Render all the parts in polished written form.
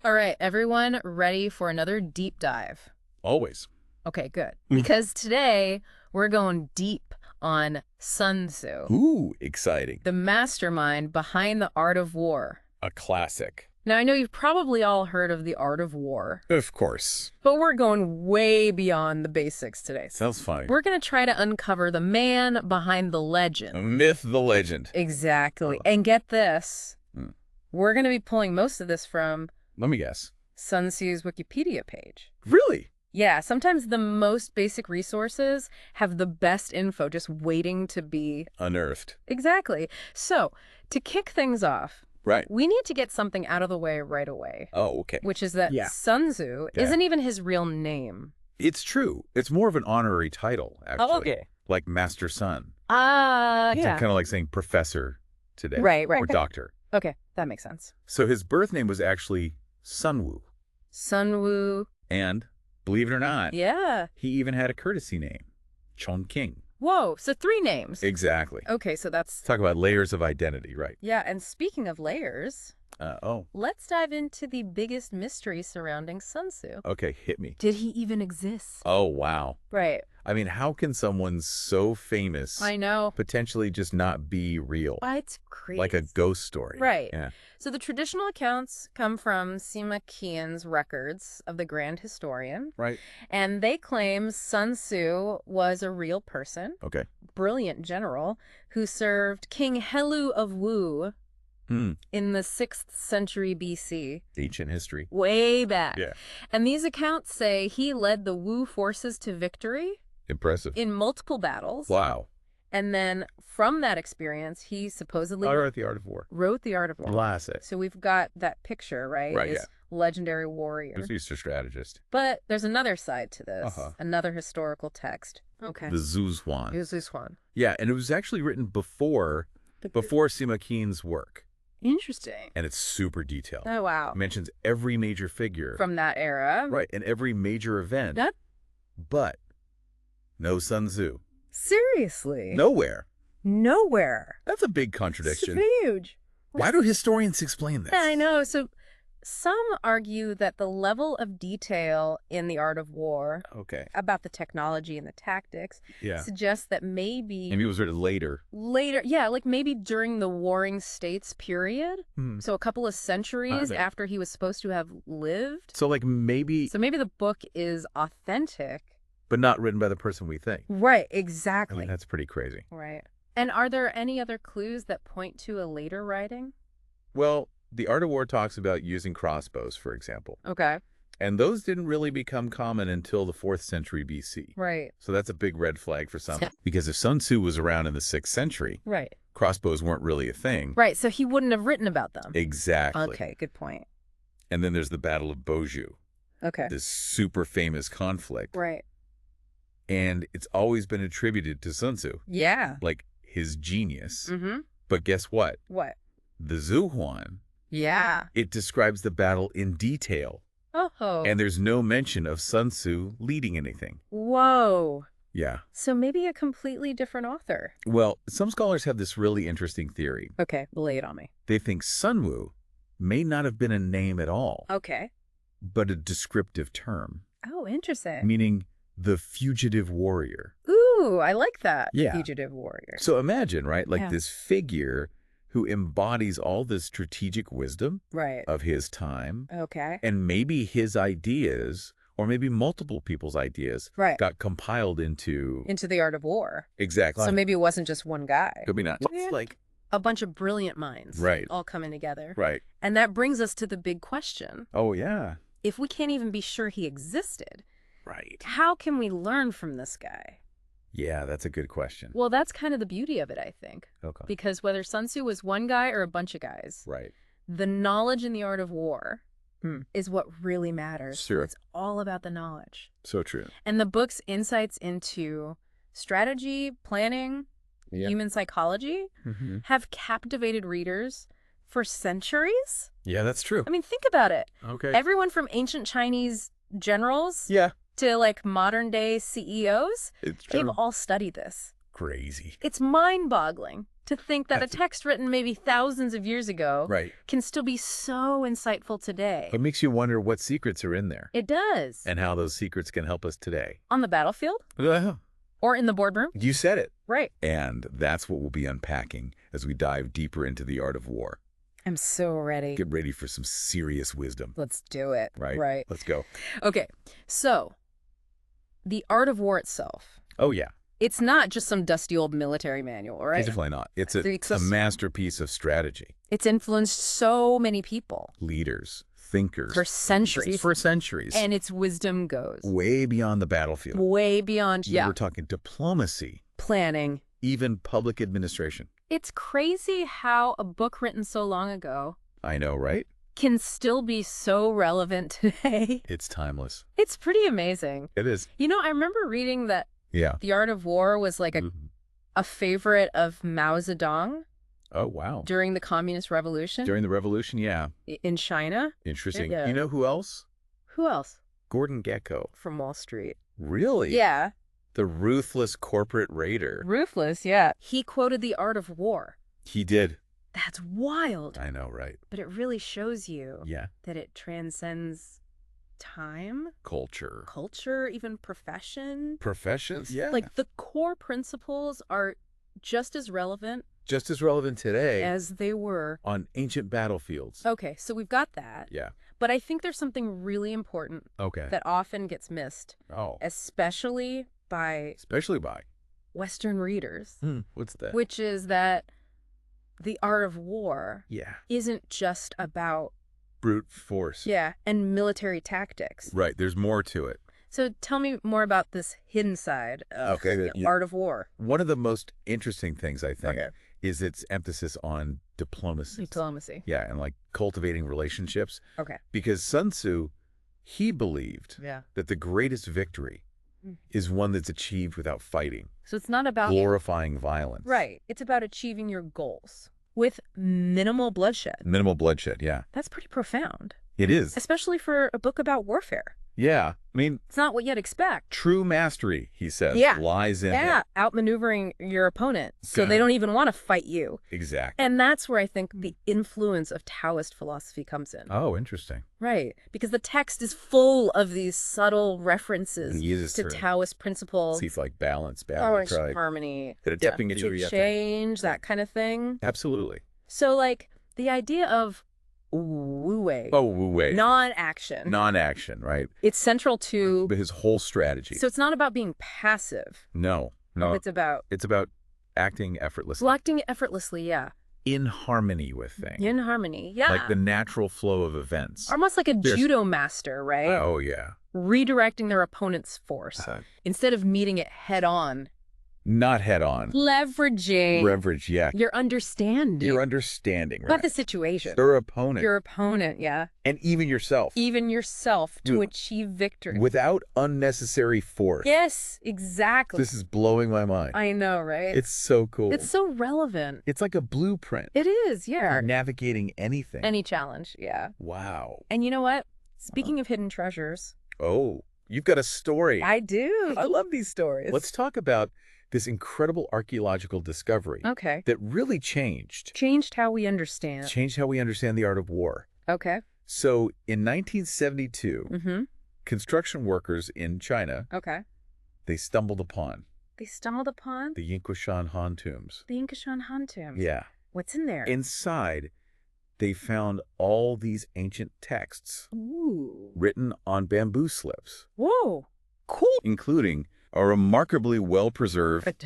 All right, everyone ready for another deep dive? Always. Okay, good. Because today we're going deep on Sun Tzu, Ooh, exciting. the mastermind behind the art of war. A classic. Now, I know you've probably all heard of the art of war, Of course. but we're going way beyond the basics today. Sounds fine. We're going to try to uncover the man behind the A legend. myth, the legend. Exactly. Oh. And get this, Hmm. we're going to be pulling most of this from Let me guess. Sun Tzu's Wikipedia page. Really? Yeah, sometimes the most basic resources have the best info just waiting to be... Unearthed. Exactly. So, to kick things off, Right. we need to get something out of the way right away, Oh, okay. which is that Yeah. Sun Tzu Yeah. isn't even his real name. It's true. It's more of an honorary title, actually. Like Master Sun. Yeah. Kind of like saying professor today. Right. Or doctor. Okay, that makes sense. So his birth name was actually Sun Tzu. Sun Wu. And, believe it or not, Yeah. he even had a courtesy name. Chongqing. Whoa, so 3 names. Exactly. Okay, so that's... Talk about layers of identity, right? Yeah, and speaking of layers, Oh, let's dive into the biggest mystery surrounding Sun Tzu. okay, hit me. Did he even exist? Oh, wow. Right. I mean, how can someone so famous I know. potentially just not be real? It's crazy. Like a ghost story. Right. Yeah. So the traditional accounts come from Sima Qian's records of the Grand Historian, Right. and they claim Sun Tzu was a real person, Okay. brilliant general, who served King Helu of Wu in the 6th century BC. Ancient history. Way back. Yeah. And these accounts say he led the Wu forces to victory Impressive. in multiple battles. Wow. And then from that experience, he supposedly I wrote The Art of War. wrote The Art of War. Classic. So we've got that picture, right? Right, This legendary warrior. He was a strategist. But there's another side to this, Uh-huh. another historical text. Okay. The Zuzhuan. Here's this one. Yeah, and it was actually written before Sima Qian's work. Interesting. And it's super detailed. Oh, wow. It mentions every major figure. From that era. Right, and every major event. That... But no Sun Tzu. Seriously? Nowhere. Nowhere. That's a big contradiction. It's huge. Why do historians explain this? I know. So some argue that the level of detail in The Art of War Okay. about the technology and the tactics Yeah. suggests that maybe Maybe it was written later. yeah, like maybe during the Warring States period, so a couple of centuries Okay. after he was supposed to have lived. So like maybe, So maybe the book is authentic. but not written by the person we think. Right, I exactly. mean, that's pretty crazy. Right. And are there any other clues that point to a later writing? Well, The Art of War talks about using crossbows, for example. Okay. And those didn't really become common until the 4th century BC. Right. So that's a big red flag for some. Because if Sun Tzu was around in the 6th century, Right. crossbows weren't really a thing. Right, so he wouldn't have written about them. Exactly. Okay, good point. And then there's the Battle of Beaujeu, Okay. this super famous conflict. Right. And it's always been attributed to Sun Tzu, Yeah. like his genius. Mm-hmm. But guess what? What? The Zhuan, Yeah. it describes the battle in detail. Oh. And there's no mention of Sun Tzu leading anything. Whoa. Yeah. So maybe a completely different author. Well, some scholars have this really interesting theory. Okay, lay it on me. They think Sun Wu may not have been a name at all, Okay. but a descriptive term, Oh, interesting. meaning the fugitive warrior. Ooh, I like that. Yeah. Fugitive warrior. So imagine, right, like Yeah. this figure who embodies all the strategic wisdom Right. of his time, Okay. and maybe his ideas, or maybe multiple people's ideas, Right. got compiled into... Into the Art of War. Exactly. So maybe it wasn't just one guy. Could be not. Yeah. It's like... A bunch of brilliant minds. Right. All coming together. Right. And that brings us to the big question. Oh, yeah. If we can't even be sure he existed, Right. how can we learn from this guy? Yeah, that's a good question. Well, that's kind of the beauty of it, I think. Okay. Because whether Sun Tzu was one guy or a bunch of guys, Right. the knowledge in the art of war is what really matters. Sure. It's all about the knowledge. So true. And the book's insights into strategy, planning, human psychology have captivated readers for centuries. Yeah, that's true. I mean, think about it. Okay. Everyone from ancient Chinese generals Yeah. to like modern day CEOs, It's they've true. all studied this. Crazy. It's mind-boggling to think that a text written maybe thousands of years ago can still be so insightful today. It makes you wonder what secrets are in there. It does. And how those secrets can help us today. On the battlefield? Or in the boardroom? You said it. Right. And that's what we'll be unpacking as we dive deeper into the art of war. I'm so ready. Get ready for some serious wisdom. Let's do it. Right. Let's go. Okay. So, the art of war itself. Oh, yeah. It's not just some dusty old military manual, right? It's definitely not. It's a masterpiece of strategy. It's influenced so many people. Leaders, thinkers. For centuries. For centuries. And its wisdom goes way beyond the battlefield. Way beyond, We're talking diplomacy. Planning. Even public administration. It's crazy how a book written so long ago, I know, right? Can still be so relevant today. It's timeless. It's pretty amazing. It is. You know, I remember reading that The Art of War was like a favorite of Mao Zedong. Oh, wow. During the Communist Revolution. During the revolution, yeah. In China. Interesting. You know who else? Who else? Gordon Gekko. From Wall Street. Really? Yeah. The ruthless corporate raider. Ruthless, yeah. He quoted The Art of War. He did. That's wild. I know, right? But it really shows you that it transcends time. Culture, even profession. Professions, yeah. Like the core principles are just as relevant. Just as relevant today. As they were. On ancient battlefields. Okay, so we've got that. Yeah. But I think there's something really important that often gets missed. Oh. Especially by Western readers. What's that? Which is that the art of war isn't just about brute force. Yeah, and military tactics. Right, there's more to it. So tell me more about this hidden side of the art of war. One of the most interesting things, I think, is its emphasis on diplomacy. Yeah, and like cultivating relationships. Okay. Because Sun Tzu, he believed that the greatest victory is one that's achieved without fighting. So it's not about glorifying violence. Right. It's about achieving your goals with minimal bloodshed. Minimal bloodshed, yeah. That's pretty profound. It is. Especially for a book about warfare. Yeah. I mean, it's not what you'd expect. True mastery, he says, lies in it. Outmaneuvering your opponent so they don't even want to fight you. Exactly. And that's where I think the influence of Taoist philosophy comes in. Oh, interesting. Right. Because the text is full of these subtle references to Taoist principles. See, like balance, harmony, change, that kind of thing. Absolutely. So, like, the idea of wu wei. Oh, wu wei. Non-action. Non-action, right. It's central to his whole strategy. So it's not about being passive. No. It's about acting effortlessly. Acting effortlessly, yeah. In harmony with things. In harmony, yeah. Like the natural flow of events. Almost like a judo master, right? Oh, yeah. Redirecting their opponent's force. Instead of meeting it head on. Not head on. Leveraging. Leverage, yeah. Your understanding. Right. Not the situation. Your opponent. Your opponent, yeah. And even yourself. To achieve victory. Without unnecessary force. Yes, exactly. This is blowing my mind. I know, right? It's so cool. It's so relevant. It's like a blueprint. It is, yeah. For navigating anything. Any challenge, yeah. Wow. And you know what? Speaking of hidden treasures. Oh, you've got a story. I do. I love these stories. Let's talk about this incredible archaeological discovery that really changed how we understand. Changed how we understand the art of war. Okay. So in 1972, construction workers in China, they stumbled upon the Yinquishan Han tombs. The Yinquishan Han tombs. Yeah. What's in there? Inside, they found all these ancient texts written on bamboo slips. Whoa. Cool. Including a remarkably well-preserved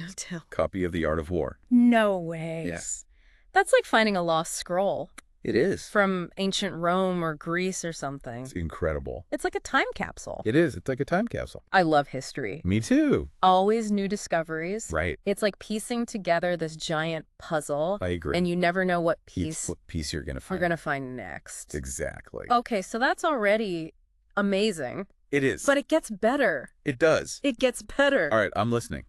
copy of The Art of War. No way. Yes. That's like finding a lost scroll. It is. From ancient Rome or Greece or something. It's incredible. It's like a time capsule. It is. It's like a time capsule. I love history. Me too. Always new discoveries. Right. It's like piecing together this giant puzzle. I agree. And you never know what piece you're going to find. We're going to find next. Exactly. Okay, so that's already amazing. It is. But it gets better. It does. It gets better. All right, I'm listening.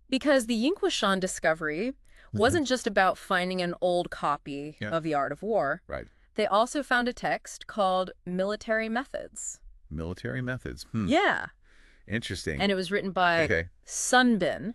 Because the Yinquishan discovery wasn't just about finding an old copy of The Art of War. Right. They also found a text called Military Methods. Military Methods. Yeah. Interesting. And it was written by Sun Bin,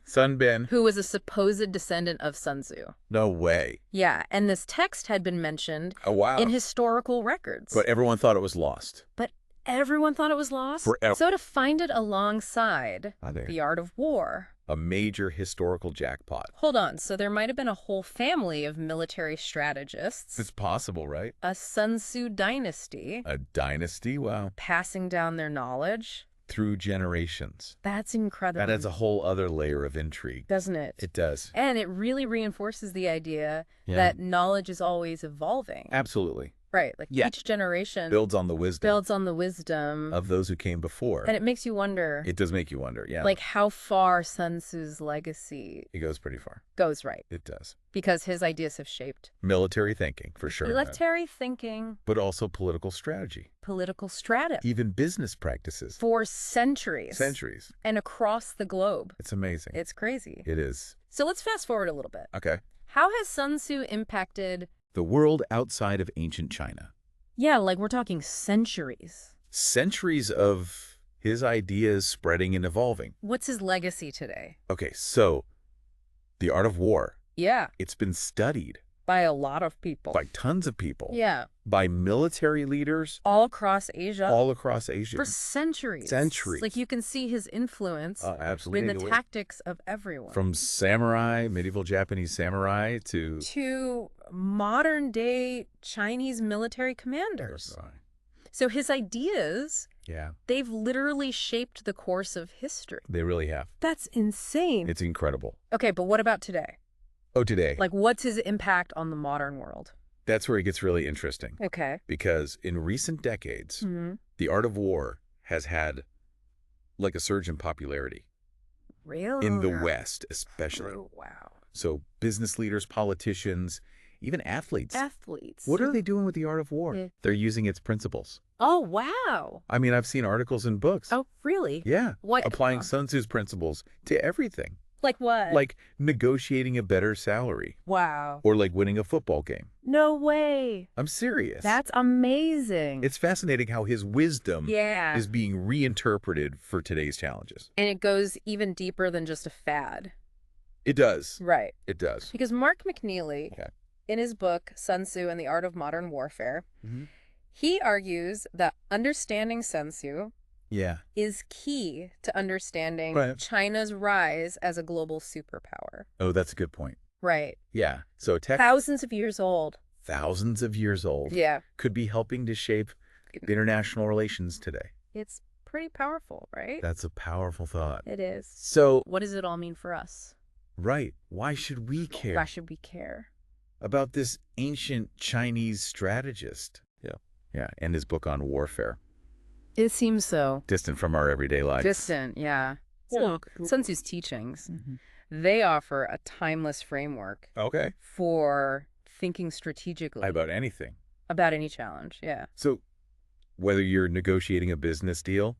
who was a supposed descendant of Sun Tzu. No way. Yeah, and this text had been mentioned in historical records. But everyone thought it was lost. But everyone thought it was lost? So to find it alongside The Art of War... A major historical jackpot. Hold on. So there might have been a whole family of military strategists. It's possible, right? A Sun Tzu dynasty. A dynasty? Wow. Passing down their knowledge. Through generations. That's incredible. That adds a whole other layer of intrigue. Doesn't it? It does. And it really reinforces the idea that knowledge is always evolving. Absolutely. Right. Like each generation builds on the wisdom of those who came before. And it makes you wonder. It does make you wonder, yeah. Like how far Sun Tzu's legacy it goes pretty far. Goes right. It does. Because his ideas have shaped military thinking, for sure. Military thinking. But also political strategy. Political strategy. Even business practices. For centuries. Centuries. And across the globe. It's amazing. It's crazy. It is. So let's fast forward a little bit. Okay. How has Sun Tzu impacted the world outside of ancient China? Yeah, like we're talking centuries. Centuries of his ideas spreading and evolving. What's his legacy today? Okay, so The Art of War. Yeah. It's been studied. By a lot of people. By tons of people. Yeah. By military leaders. All across Asia. All across Asia. For centuries. Centuries. Like you can see his influence absolutely. in the tactics of everyone. From samurai, medieval Japanese samurai to modern day Chinese military commanders. So his ideas, they've literally shaped the course of history. They really have. That's insane. It's incredible. Okay, but what about today? Oh, today. Like, what's his impact on the modern world? That's where it gets really interesting. Okay. Because in recent decades, The Art of War has had like a surge in popularity. Really? In the West, especially. Oh, wow. So business leaders, politicians, even athletes. Athletes. What are they doing with The Art of War? They're using its principles. Oh, wow. I mean, I've seen articles in books. Oh, really? Yeah. What? Applying Sun Tzu's principles to everything. Like what? Like negotiating a better salary. Wow. Or like winning a football game. No way. I'm serious. That's amazing. It's fascinating how his wisdom is being reinterpreted for today's challenges. And it goes even deeper than just a fad. It does. Right. It does. Because Mark McNeely, in his book, Sun Tzu and the Art of Modern Warfare, he argues that understanding Sun Tzu is key to understanding China's rise as a global superpower. Oh, that's a good point. Right. Yeah. So thousands of years old. Thousands of years old. Yeah. Could be helping to shape international relations today. It's pretty powerful, right? That's a powerful thought. It is. So what does it all mean for us? Right. Why should we care? Why should we care? About this ancient Chinese strategist. Yeah. Yeah. And his book on warfare. It seems so. Distant from our everyday lives. Distant, yeah. So, Sun Tzu's teachings, they offer a timeless framework for thinking strategically. About anything. About any challenge, yeah. So, whether you're negotiating a business deal.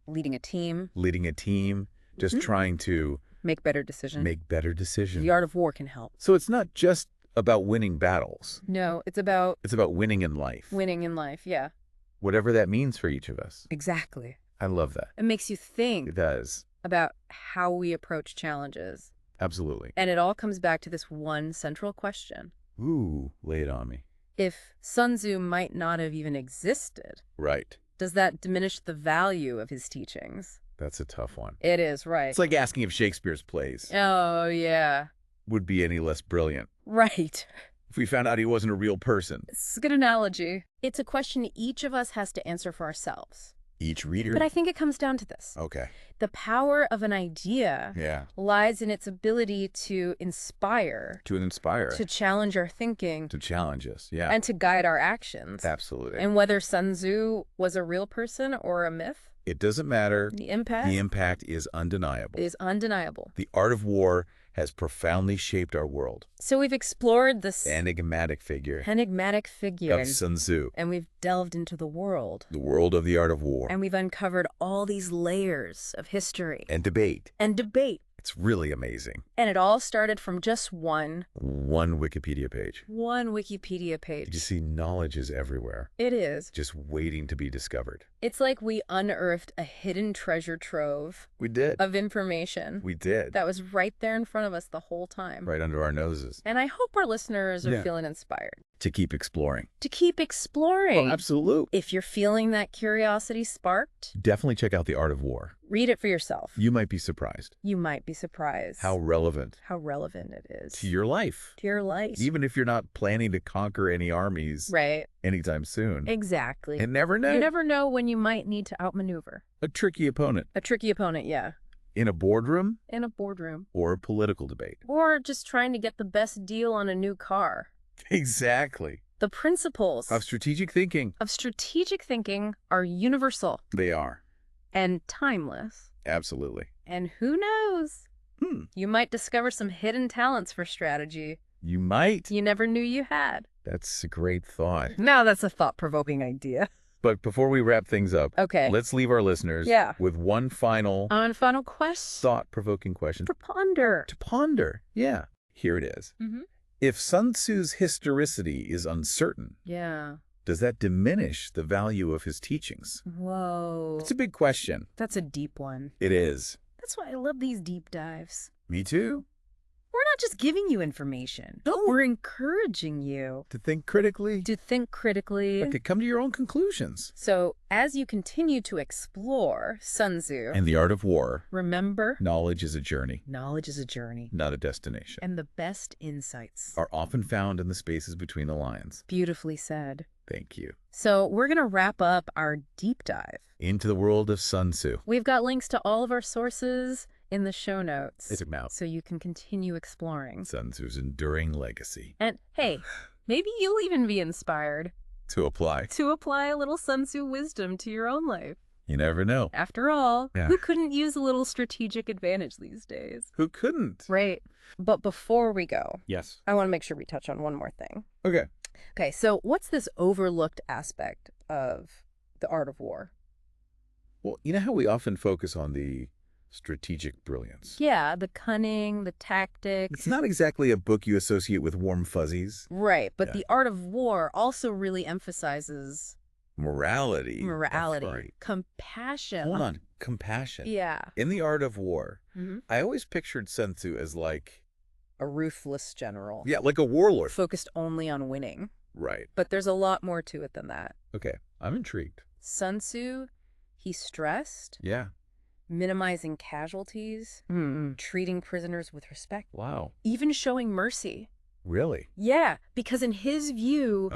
Leading a team. Just trying to make better decisions. The Art of War can help. So it's not just about winning battles. No, it's about winning in life. Winning in life, yeah. Whatever that means for each of us. Exactly. I love that. It makes you think. It does. About how we approach challenges. Absolutely. And it all comes back to this one central question. Ooh, lay it on me. If Sun Tzu might not have even existed. Right. Does that diminish the value of his teachings? That's a tough one. It is, right. It's like asking if Shakespeare's plays. Oh, yeah. Would be any less brilliant. Right. If we found out he wasn't a real person. It's a good analogy. It's a question each of us has to answer for ourselves. Each reader? But I think it comes down to this. Okay. The power of an idea lies in its ability to inspire. To inspire. To challenge our thinking. To challenge us, yeah. And to guide our actions. Absolutely. And whether Sun Tzu was a real person or a myth. It doesn't matter. The impact. The impact is undeniable. It is undeniable. The Art of War has profoundly shaped our world. So we've explored this enigmatic figure of Sun Tzu. And we've delved into the world. The world of the Art of War. And we've uncovered all these layers of history. And debate. It's It's really amazing. And it all started from just one Wikipedia page. One Wikipedia page. Did you see knowledge is everywhere? It is. Just waiting to be discovered. It's like we unearthed a hidden treasure trove. We did. Of information. We did. That was right there in front of us the whole time. Right under our noses. And I hope our listeners are feeling inspired. To keep exploring. To keep exploring. Oh, absolutely. If you're feeling that curiosity sparked, definitely check out The Art of War. Read it for yourself. You might be surprised. You might be surprised. How relevant. How relevant it is. To your life. To your life. Even if you're not planning to conquer any armies. Right. Anytime soon. Exactly. And never know. You never know when you might need to outmaneuver. A tricky opponent. A tricky opponent, yeah. In a boardroom. In a boardroom. Or a political debate. Or just trying to get the best deal on a new car. Exactly. The principles of strategic thinking are universal. They are. And timeless. Absolutely. And who knows? You might discover some hidden talents for strategy. You might. You never knew you had. That's a great thought. Now that's a thought-provoking idea. But before we wrap things up, let's leave our listeners with one final question. Thought-provoking question. To ponder. To ponder. Yeah. Here it is. If Sun Tzu's historicity is uncertain, does that diminish the value of his teachings? Whoa. It's a big question. That's a deep one. It is. That's why I love these deep dives. Me too. We're not just giving you information. No. We're encouraging you. To think critically. To think critically. But to come to your own conclusions. So, as you continue to explore Sun Tzu and The Art of War, remember, knowledge is a journey. Knowledge is a journey. Not a destination. And the best insights are often found in the spaces between the lines. Beautifully said. Thank you. So, we're going to wrap up our deep dive into the world of Sun Tzu. We've got links to all of our sources in the show notes. It's out. So you can continue exploring Sun Tzu's enduring legacy. And hey, maybe you'll even be inspired to apply a little Sun Tzu wisdom to your own life. You never know. After all, who couldn't use a little strategic advantage these days? Who couldn't? Right. But before we go, yes, I want to make sure we touch on one more thing. Okay, so what's this overlooked aspect of The Art of War? Well, you know how we often focus on the strategic brilliance? Yeah, the cunning, the tactics. It's not exactly a book you associate with warm fuzzies. Right, but The Art of War also really emphasizes morality. Right. Compassion. Hold on. Compassion. Yeah. In The Art of War, I always pictured Sun Tzu as like a ruthless general. Yeah, like a warlord. Focused only on winning. Right. But there's a lot more to it than that. Okay, I'm intrigued. Sun Tzu, he stressed. Yeah. Minimizing casualties. Treating prisoners with respect. Wow. Even showing mercy. Really? Yeah, because in his view,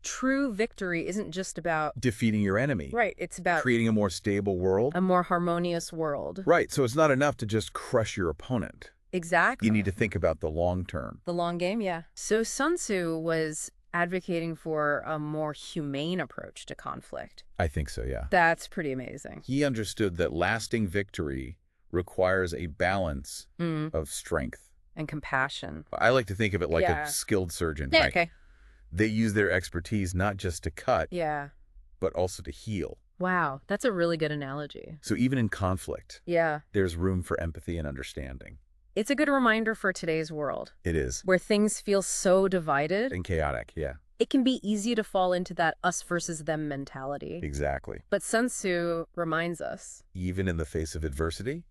true victory isn't just about defeating your enemy. Right, it's about creating a more stable world. A more harmonious world. Right, so it's not enough to just crush your opponent. Exactly. You need to think about the long term. The long game, yeah. So Sun Tzu was advocating for a more humane approach to conflict. I think so, yeah. That's pretty amazing. He understood that lasting victory requires a balance of strength. And compassion. I like to think of it like a skilled surgeon. Yeah, right? okay. They use their expertise not just to cut, but also to heal. Wow, that's a really good analogy. So even in conflict, there's room for empathy and understanding. It's a good reminder for today's world. It is. Where things feel so divided. And chaotic, It can be easy to fall into that us versus them mentality. Exactly. But Sun Tzu reminds us. Even in the face of adversity,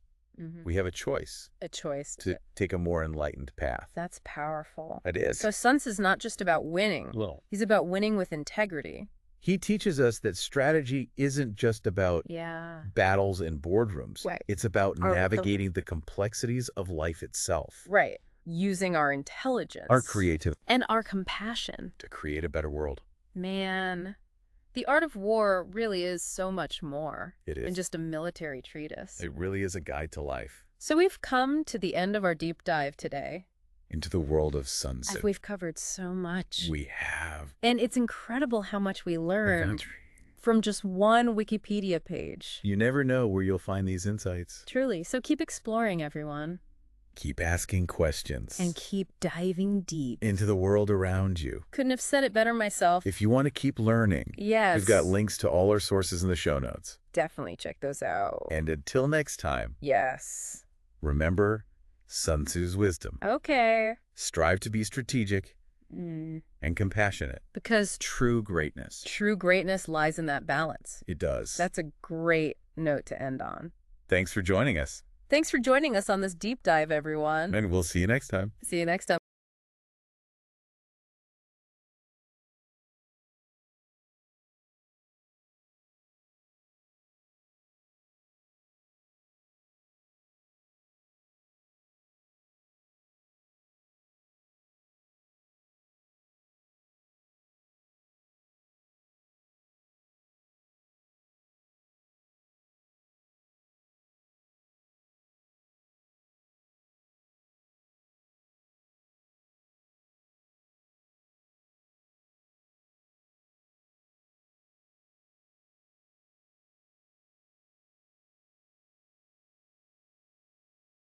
we have a choice. A choice. To take a more enlightened path. That's powerful. It is. So Sun Tzu's not just about winning. He's about winning with integrity. He teaches us that strategy isn't just about battles in boardrooms. Right. It's about navigating the complexities of life itself. Right. Using our intelligence. Our creativity. And our compassion. To create a better world. Man, The Art of War really is so much more than just a military treatise. It really is a guide to life. So we've come to the end of our deep dive today. Into the world of Sun Tzu. We've covered so much. We have. And it's incredible how much we learned from just one Wikipedia page. You never know where you'll find these insights. Truly. So keep exploring, everyone. Keep asking questions. And keep diving deep. Into the world around you. Couldn't have said it better myself. If you want to keep learning, we've got links to all our sources in the show notes. Definitely check those out. And until next time. Yes. Remember, Sun Tzu's wisdom. Okay. Strive to be strategic and compassionate. Because true greatness lies in that balance. It does. That's a great note to end on. Thanks for joining us. Thanks for joining us on this deep dive, everyone. And we'll see you next time. See you next time.